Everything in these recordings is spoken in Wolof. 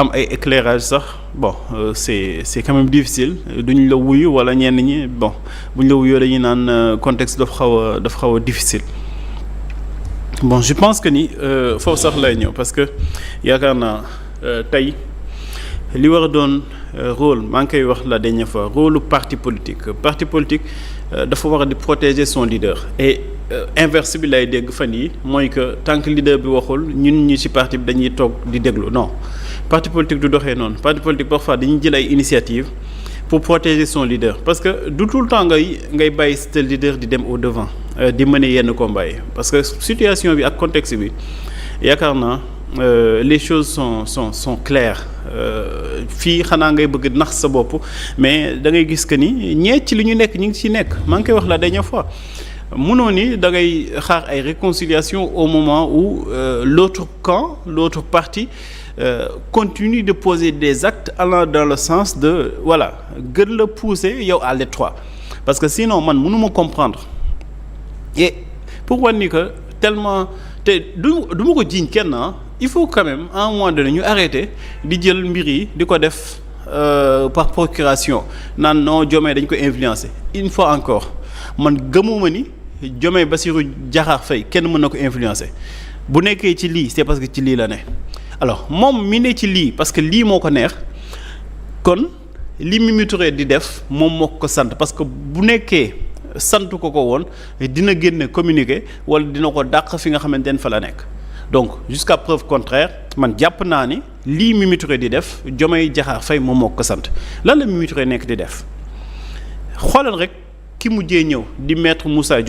am ay éclairage sax bon c'est quand même difficile duñ la wuyu wala ñenn ñi bon buñ la wuyoo dañuy naan contexte dafa xaw a difficile. Bon je pense que ni foofu sax lay ñëw parce que yaakaar naa tey li war a doon rôle maa ngi koy wax la dernière fois rôle parti politique dafa war a di protéger son leader et inverse bi lay dégg fan yi mooy que tant que leader bi waxul ñun ñi ci parti bi dañuy toog di déglu non parti politique du doxee noonu parti politique parfois dañuy jël ay initiative pour protéger son leader parce que du tout le temps ngay bàyyi sa leader di dem au devant di mener yenn combat yi parce que situation bi ak contexte bi yaakaar naa les choses sont claires fii xanaa ngay bëgg nax sa bopp mais da ngay gis que ni ñee ci li ñu nekk ñu ngi ci nekk maa ngi koy wax la dernière fois mënoo ni da ngay xaar ay réconciliation au moment où l'autre parti continue de poser des actes allant dans le sens de voilà gën la pousser yow à l'étroit parce que sinon man mënuma comprendre et pour wan ni que tellement te du ma ko jiiñ kenn il faut quand même à un moment donné ñu arrêter di jël mbir yi di ko def par procuration naan non Diomaye dañ ko influencer une fois encore man gëmuma ni Diomaye Bassirou Diakhar Faye kenn mën na ko influencer bu nekkee ci lii c'est parce que ci lii la ne alors moom mi ne ci lii parce que lii moo ko neex kon li Mimi Touré di def moom moo ko sant parce que bu nekkee sant ko woon dina génne communiqué wala dina ko dàq fi nga xamante ne fa la nekk donc jusqu'à preuve contraire man jàpp naa ni lii Mimi Touré di def Diomaye Diakhar Faye moom moo ko sant lan la Mimi Touré nekk di def xoolal rek ki mujjee ñëw di maître Moussa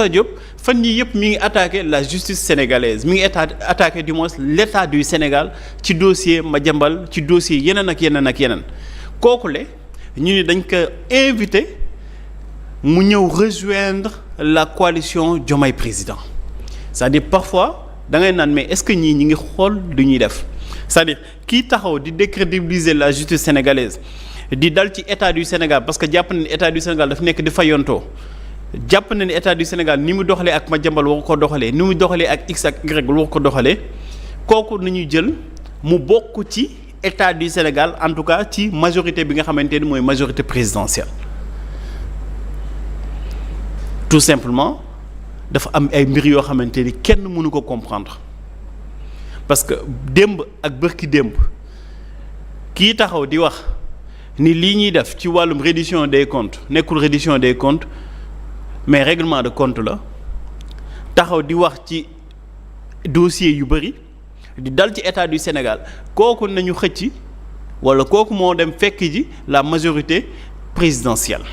Diop fan yii yëpp mi ngi attaqué la justice sénégalaise mi ngi attaqué du moins l'état du Sénégal ci dossier Madiambal ci dossier yeneen ak yeneen kooku le ñu ni dañ ko invité mu ñëw rejoindre la coalition Diomaye président c'est-à-dire parfois da ngay naan mais est-ce que ñii ñi ngi xool du ñuy def c'est-à-dire kii taxaw di décrédibiliser la justice sénégalaise di dal ci état du Sénégal parce que jàpp na ni état du Sénégal daf nekk di fayontoo jàpp na ni état du Sénégal ni mu doxalee ak Madiambal war ko doxalee ni mu doxalee ak X ak Y war ko doxalee kooku nañuy jël mu bokk ci état du Sénégal en tout cas ci majorité bi nga xamante ni mooy majorité présidentielle tout simplement dafa am ay mbir yoo xamante ni kenn mënu ko comprendre parce que démb ak bërki démb kii taxaw di wax ni lii ñuy def ci wàllum reddition des comptes nekkul reddition des comptes mais règlement de compte la taxaw di wax ci dossier yu bëri di dal ci état du Sénégal kooku nañu xëcc wala kooku moo dem fekk ji la majorité présidentielle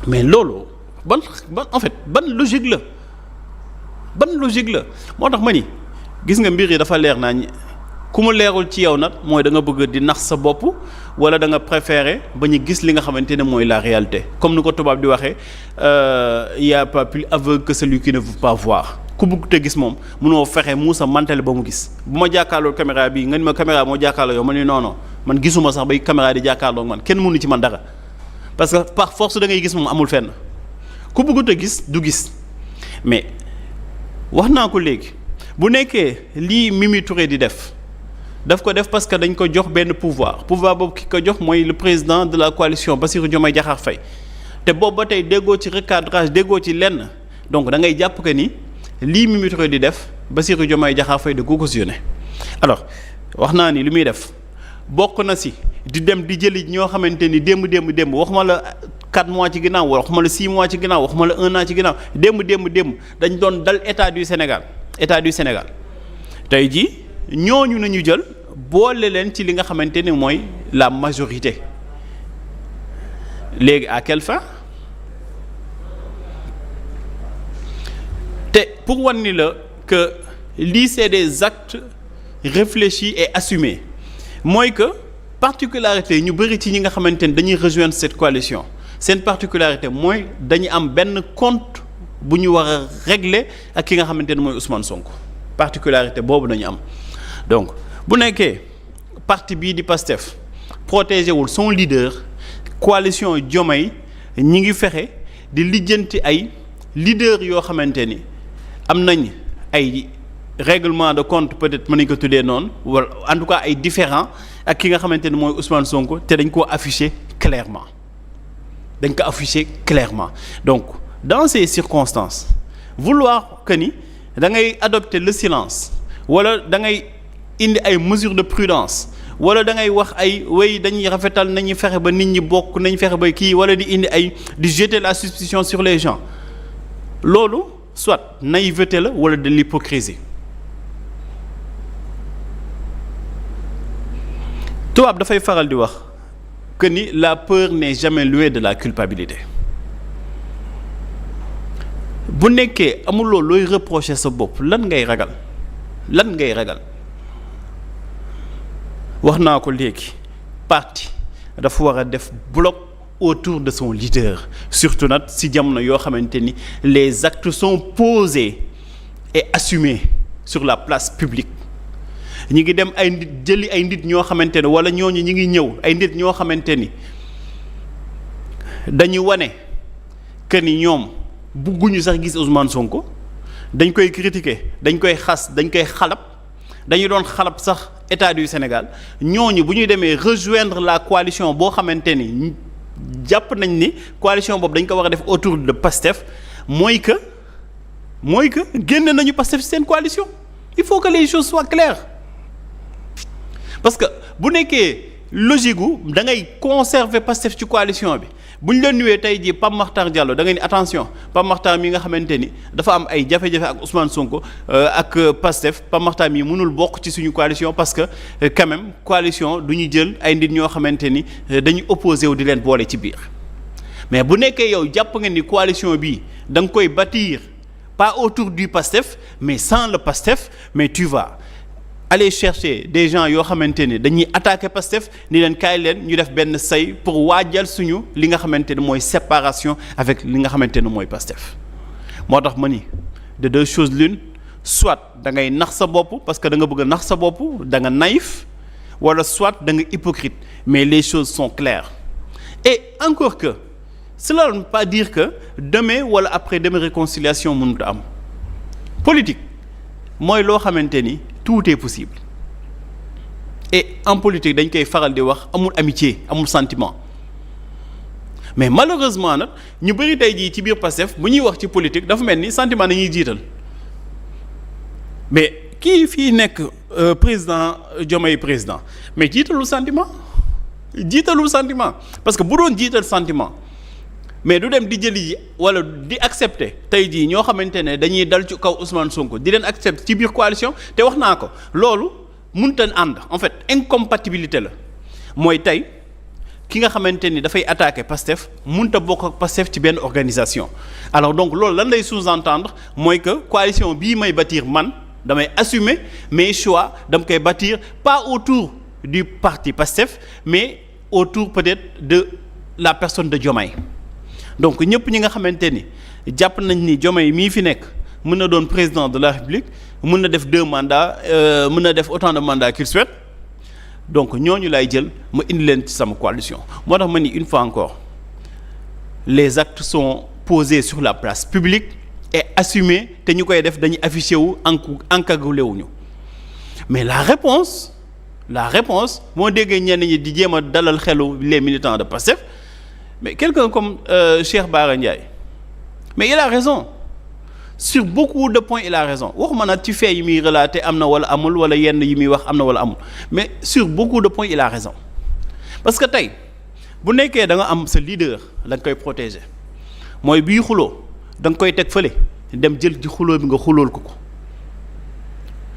mais loolu ban en fait ban logique la moo tax ma ni gis nga mbir yi dafa leer naa ku mu leerul ci yow nag mooy da nga bëgg di nax sa bopp wala da nga préférer ba ñu gis li nga xamante ne mooy la réalité comme ni ko tubaab di waxee y a pas plus aveugle que celui qui ne veut pas voir ku bëgg te gis moom mënoo fexe muusa mantale ba mu gis bu ma jàkkaarloo caméra bii nga ni ma caméra moo jàkkaarloo yow ma ni non man gisuma sax bay caméra di jàkkaarloo man kenn mënu ci man dara parce que par force da ngay gis moom amul fenn ku bëgg te gis du gis mais wax naa ko léegi bu nekkee lii Mimi Touré di def ko def parce que dañ ko jox benn pouvoir boobu ki ko jox mooy le président de la coalition Bassirou Diomaye Diakhar Faye te boobu ba tey déggoo ci recadrage déggoo ci lenn donc da ngay jàpp que ni lii Mimi Touré di def Bassirou Diomaye Diakhar Faye da ko cautionné alors wax naa ni li muy def bokk na si di dem di jëli ñoo xamante ni démb waxuma la 4 mois ci ginnaaw waxuma la 6 mois ci ginnaaw waxuma la 1 an ci ginnaaw démb dañ doon dal état du Sénégal tey jii ñooñu nañu jël boole leen ci li nga xamante ni mooy la majorité léegi à quelle fin te pour wan ni la que lii c'est des actes réfléchis et assumés mooy que particularité ñu bëri ci ñi nga xamante ni dañuy rejoindre cette coalition seen particularité mooy dañu am benn compte bu ñu war a régler ak ki nga xamante ni mooy Ousmane Sonko particularité boobu dañu am donc bu nekkee parti bii di PASTEF protégé wul son leader coalition Diomaye ñi ngi fexe di lijjanti ay leader yoo xamante ni am nañ ay règlement de compte peut-être mën nañu ko tuddee noonu wala en tout cas ay différends ak ki nga xamante ne mooy Ousmane Sonko te dañ koo afficher clairement donc dans ces circonstances vouloir que ni da ngay adopter le silence wala da ngay indi ay mesures de prudence wala da ngay wax ay way dañuy rafetal nañu fexe ba nit ñi bokk nañu fexe ba kii wala di indi ay di jeter la suspicion sur les gens loolu soit naïveté la wala de l'hypocrisie tubaab dafay faral di wax que ni la peur n'est jamais loin de la culpabilité bu nekkee amuloo looy reprocher sa bopp lan ngay ragal wax naa ko léegi parti dafa war a def bloc autour de son leader surtout nag si jamono yoo xamante ni les actes sont posés et assumés sur la place publique ñi ngi dem ay nit jëli ay nit ñoo xamante ne wala ñooñu ñi ngi ñëw ay nit ñoo xamante ni dañu wane que ni ñoom bugguñu sax gis Ousmane Sonko dañ koy critiquer dañ koy xas dañ koy xalab dañu doon xalab sax état du Sénégal ñooñu bu ñuy demee rejoindre la coalition boo xamante ni jàpp nañ ni coalition boobu dañ ko war a def autour de Pastef mooy que génn nañu Pastef seen coalition il faut que les choses soient claires parce que bu nekkee logique gu da ngay conserver Pastef ci coalition bi bu ñu la nuwee tey jii Pape Makhtar Diallo da ngay ni attention Pape Makhtar mi nga xamante ni dafa am ay jafe-jafe ak Ousmane Sonko ak Pastef Pape Makhtar mi mënul bokk ci suñu coalition parce que quand même coalition du ñu jël ay nit ñoo xamante ni dañuy opposé wu di leen boole ci biir mais bu nekkee yow jàpp nga ni coalition bii da nga koy bâtir pas autour du Pastef mais sans le Pastef mais tu vas aller chercher des gens yoo xamante ni dañuy attaquer Pastef ni leen kaay leen ñu def benn say pour waajal suñu li nga xamante ne mooy séparation avec li nga xamante ne mooy Pastef moo tax ma ni de deux choses l'une soit da ngay nax sa bopp parce que da nga bëgg a nax sa bopp da nga naïf wala soit da nga hypocrite mais les choses sont claires et encore que cela ne veut pas dire que demain wala après demain réconciliation mënut a am politique mooy loo xamante ni tout est possible et en politique dañ koy faral di wax amul amitié amul sentiment mais malheureusement nag ñu bëri tey jii ci biir Pastef bu ñuy wax ci politique dafa mel ni sentiment dañuy jiital mais kii fii nekk président Diomaye président mais jiitalul sentiment parce que bu doon jiital sentiment mais du dem di jëli ji wala di accepter tey jii ñoo xamante ne dañuy dal ci kaw Ousmane Sonko di leen accepter ci biir coalition te wax naa ko loolu mënut a ànd en fait incompatibilité la mooy tey ki nga xamante ni dafay attaquer Pastef mënut a bokk ak Pastef ci benn organisation alors donc loolu lan lay sous-entendre mooy que coalition bii may bâtir man damay assumer mes choix dama koy bâtir pas autour du parti Pastef mais autour peut-être de la personne de Diomaye donc ñëpp ñi nga xamante ni jàpp nañ ni Diomaye mii fi nekk mën na doon président de la République mën na def 2 mandats mën na def autant de mandats qu'il souhaite donc ñooñu lay jël ma indi leen ci sama coalition moo tax ma ni une fois encore les actes sont posés sur la place publique et assumés te ñu koy def dañuy affiché wu encagoulé wuñu mais la réponse moo déggee ñenn ñi di jéem a dalal xelu les militants de Pastef mais quelqu'un comme Cheikh Bara Ndiaye mais il a raison sur beaucoup de points il a raison waxuma nag ci fait yi muy relaté am na wala amul wala yenn yi muy wax am na wala amul mais sur beaucoup de points il a raison parce que tey bu nekkee da nga am sa leader da nga koy protéger mooy bii xuloo da nga koy teg fële dem jël ci xuloo bi nga xulool ko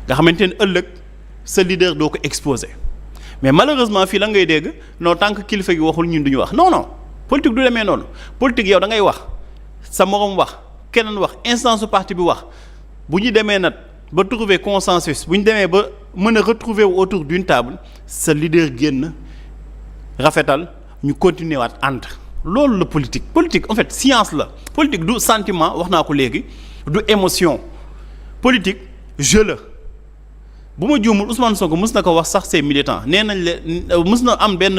nga xamante ne ëllëg sa leader doo ko exposé mais malheureusement fii la ngay dégg non tant que kilifa gi waxul ñun duñu wax non politique du demee noonu politique yow da ngay wax sa morom wax keneen wax instance su parti bi wax bu ñu demee nag ba trouver consensus bu ñu demee ba mën a retrouver autour d'une table sa leader génn rafetal ñu continuer waat ànd loolu la politique en fait science la politique du sentiment wax naa ko léegi du émotion politique jeu la bu ma juumul Ousmane Sonko mës na ko wax sax ses militants nee nañ leen mës na am benn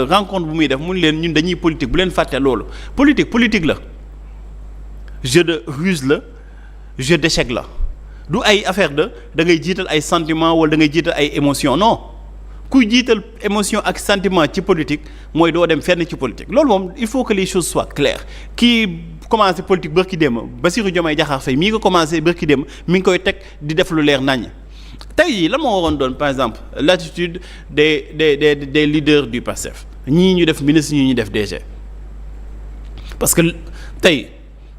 rencontre bu muy def mun leen ñun dañuy politique bu leen fàtte loolu politique la jeu de ruse la jeu d'échec la du ay affaire de da ngay jiital ay sentiment wala da ngay jiital ay émotion non kuy jiital émotion ak sentiment ci politique mooy doo dem fenn ci politique loolu moom il faut que les choses soient claires kii commencé politique bërki démb Bassirou Diomaye Diakhar Faye mii ko commencé bërki démb mi ngi koy teg di def lu leer naññ tey jii la moo waroon doon par exemple l'attitude des leaders du PASTEF ñii ñu def ministre ñii ñu def DG parce que tey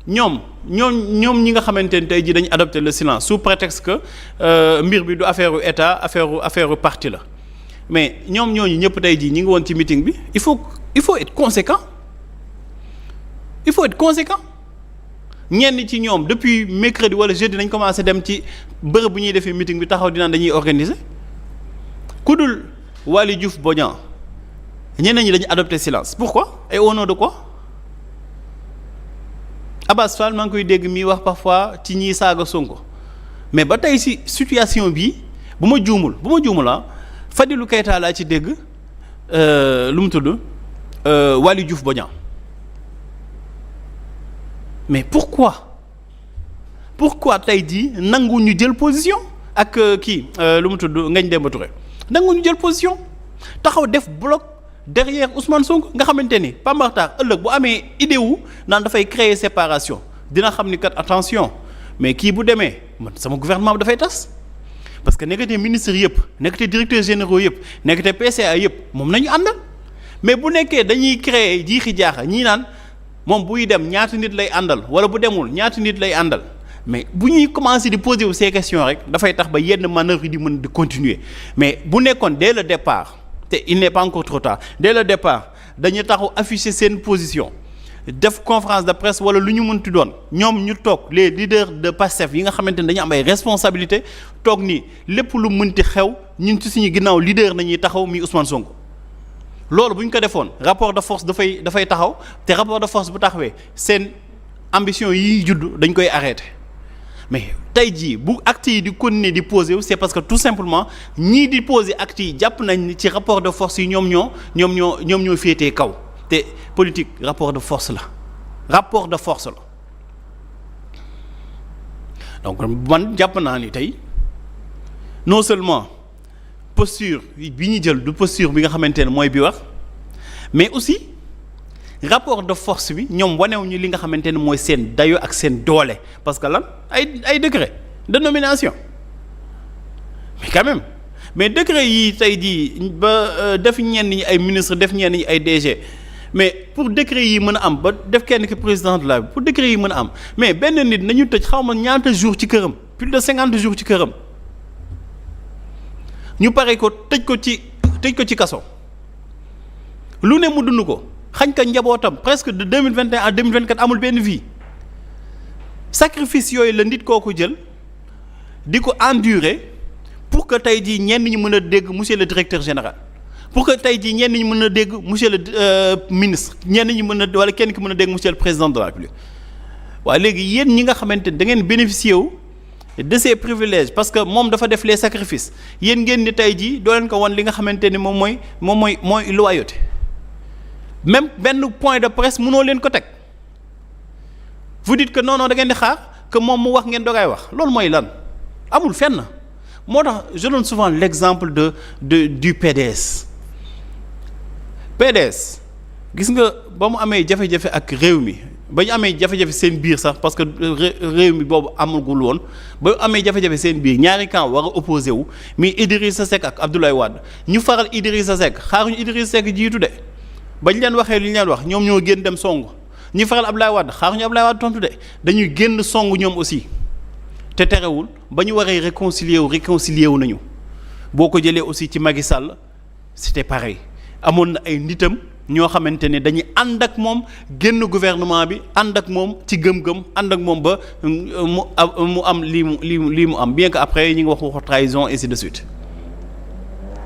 ñoom ñi nga xamante ne tey jii dañu adopter le silence sous prétexte que mbir bi du affaire u état affaire u parti la mais ñooñu ñëpp tey jii ñi ngi woon ci meeting bi il faut être conséquent il faut être conséquent ñenn ci ñoom depuis mercredi wala jeudi nañ commencé dem ci bërëb bu ñuy defee meeting bi taxaw dinaan dañuy organiser ku dul Waly Diouf Bodian ñeneen ñi dañu adopter silence pourquoi et au nom de quoi Abass Fall maa ngi koy dégg mi wax parfois ci ñiy saaga Sonko mais ba tey si situation bii bu ma juumul Fadilou Keita laa ci dégg lu mu tudd Waly Diouf Bodian mais pourquoi tey jii nangu ñu jël position ak kii lu mu tudd Ngagne Demba Touré nangu ñu jël position taxaw def bloc derrière Ousmane Sonko nga xamante ni Pape Makhtar ëllëg bu amee idée wu naan dafay créer séparation dina xam ni kat attention mais kii bu demee man sama gouvernement bi dafay tas parce que nekkate ministre yëpp nekkate directeurs généraux yëpp nekkate PCA yëpp moom nañu àndal mais bu nekkee dañuy créer jiixi jaaxa ñii naan moom buy dem ñaata nit lay àndal wala bu demul ñaata nit lay àndal mais bu ñuy commencer di poser wu ces questions rek dafay tax ba yenn manœuvre yi di mën di continuer mais bu nekkoon dès le départ te il n'est pas encore trop tard dès le départ dañu taxaw afficher seen position def conférence de presse wala lu ñu mënti doon ñoom ñu toog les leaders de PASTEF yi nga xamante ne dañu am ay responsabilités toog ni lépp lu mënti xew ñun ci suñu ginnaaw leader nañuy taxaw mi Ousmane Sonko loolu bu ñu ko defoon rapport de force dafay taxaw te rapport de force bu taxawee seen ambition yi judd dañ koy arrêter mais tey jii bu actes yi di continuer di poser wu c'est parce que tout simplement ñii di poser actes yi jàpp nañ ni ci rapport de force yi ñoom ñoo féetee kaw te politique rapport de force la donc man jàpp naa ni tey non seulement posture bi ñu jël du posture bi nga xamante ne mooy bi wax mais aussi rapport de force bi ñoom wanewuñu li nga xamante ne mooy seen dayo ak seen doole parce que lan ay décret de nomination mais quand même mais décret yi tey jii ba def ñenn ñi ay ministre def ñenn ñi ay DG mais pour décret yi mën a am ba def kenn ki président de la pour décret yi mën a am mais benn nit nañu tëj xaw ma ñaata jours ci këram plus de 50 jours ci këram ñu pare ko tëj ko ci kaso lu ne mu dund ko xañ ka njabootam presque de 2021 à 2024 amul benn vie sacrifice yooyu la nit kooku jël di ko endurer pour que tey jii ñenn ñi mën a dégg monsieur le directeur général pour que tey jii ñenn ñi mën a dégg monsieur le ministre ñenn ñi mën a wala kenn ki mën a dégg monsieur le président de la République waaye léegi yéen ñi nga xamante ne da ngeen bénéficier wu de ces privilèges parce que moom dafa def les sacrifices yéen ngeen ni tey jii doo leen ko wan li nga xamante ni moom mooy loyauté même benn point de presse mënoo leen ko teg vous dites que non da ngeen di xaar que moom mu wax ngeen doogay wax loolu mooy lan amul fenn moo tax je donne souvent l'exemple du PDS gis nga ba mu amee jafe-jafe ak réew mi ba ñu amee jafe-jafe seen biir sax parce que réew mi boobu amagul woon ba amee jafe-jafe seen biir ñaari camp war a opposé wu mais Idrissa Seck ak Abdoulaye Wade ñu faral Idrissa Seck xaaruñu Idrissa Seck jiitu de bañ leen waxee li ñu leen wax ñoom ñoo génn dem song ñu faral Abdoulaye Wade xaaruñu Abdoulaye Wade tontu de dañuy génn song ñoom aussi te terewul ba ñu waree réconcilier wu nañu boo ko jëlee aussi ci Macky Sall c'était pareil amoon na ay nitam ñoo xamante ne dañuy ànd ak moom génn gouvernement bi ànd ak moom ci gëm-gëm ànd ak moom ba mu am lii mu am bien que après ñi ngi wax trahison ainsi de suite